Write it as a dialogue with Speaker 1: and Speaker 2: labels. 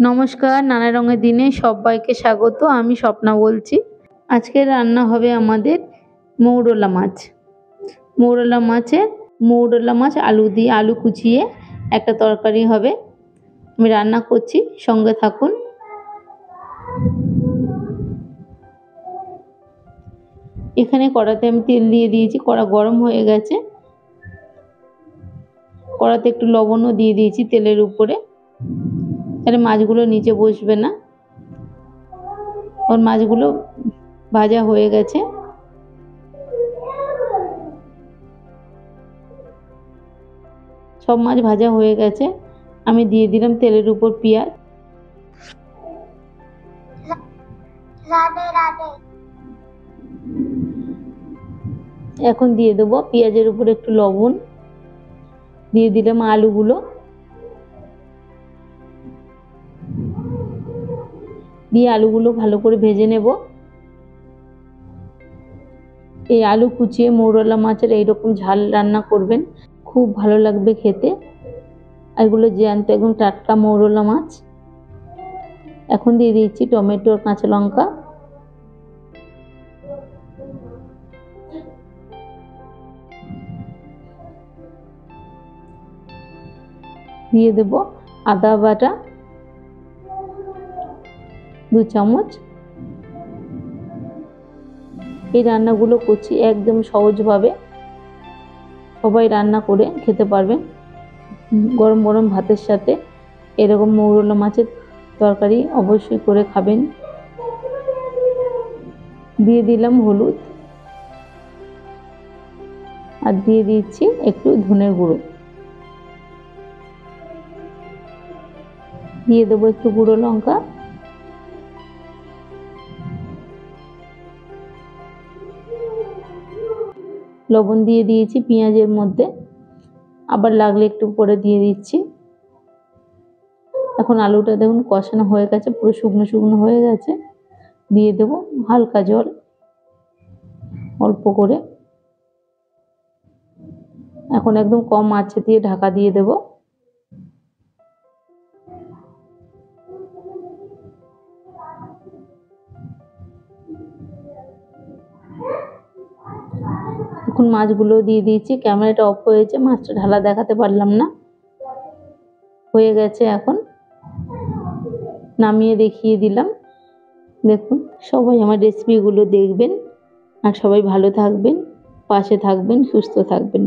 Speaker 1: নমস্কার, নানা রঙের দিনে সবাইকে স্বাগত। আমি স্বপ্না বলছি। আজকে রান্না হবে আমাদের মৌরলা মাছ। মৌরলা মাছ আলু দিয়ে, আলু কুচিয়ে একটা তরকারি হবে। আমি রান্না করছি, সঙ্গে থাকুন। এখানে কড়াতে আমি তেল দিয়ে দিয়েছি, কড়া গরম হয়ে গেছে। কড়াতে একটু লবণও দিয়ে দিয়েছি তেলের উপরে, তাহলে মাছগুলো নিচে বসবে না। ওর মাছগুলো ভাজা হয়ে গেছে। সব মাছ ভাজা হয়ে গেছে। আমি দিয়ে দিলাম তেলের উপর পেঁয়াজ। এখন দিয়ে দেবো পেঁয়াজের উপর একটু লবণ, দিয়ে দিলাম আলুগুলো, দিয়ে আলুগুলো ভালো করে ভেজে নেব। এই আলু কুচিয়ে মৌরলা মাছের এইরকম ঝাল রান্না করবেন, খুব ভালো লাগবে খেতে। এগুলো জ্যান্ত একদম টাটকা মৌরলা মাছ। এখন দিয়ে দিচ্ছি টমেটো আর কাঁচা লঙ্কা, দিয়ে দেব আদা বাটা 2 চামচ। এই রান্নাগুলো করছি একদম সহজভাবে, সবাই রান্না করে খেতে পারবেন। গরম গরম ভাতের সাথে এরকম মৌরলা মাছের তরকারি অবশ্যই করে খাবেন। দিয়ে দিলাম হলুদ, আর দিয়ে দিচ্ছি একটু ধনের গুঁড়ো, দিয়ে দেবো একটু গুঁড়ো লঙ্কা, লবণ দিয়ে দিয়েছি পেঁয়াজের মধ্যে, আবার লাগলে একটু পরে দিয়ে দিচ্ছি। এখন আলুটা দেখুন কষানো হয়ে গেছে, পুরো শুকনো শুকনো হয়ে গেছে। দিয়ে দেব হালকা জল, অল্প করে। এখন একদম কম আঁচে দিয়ে ঢাকা দিয়ে দেব। এখন মাছগুলো দিয়ে দিয়েছি। ক্যামেরাটা অফ হয়েছে, মাছটা ঢালা দেখাতে পারলাম না। হয়ে গেছে, এখন নামিয়ে দেখিয়ে দিলাম। দেখুন, সবাই আমার রেসিপিগুলো দেখবেন, আর সবাই ভালো থাকবেন, পাশে থাকবেন, সুস্থ থাকবেন।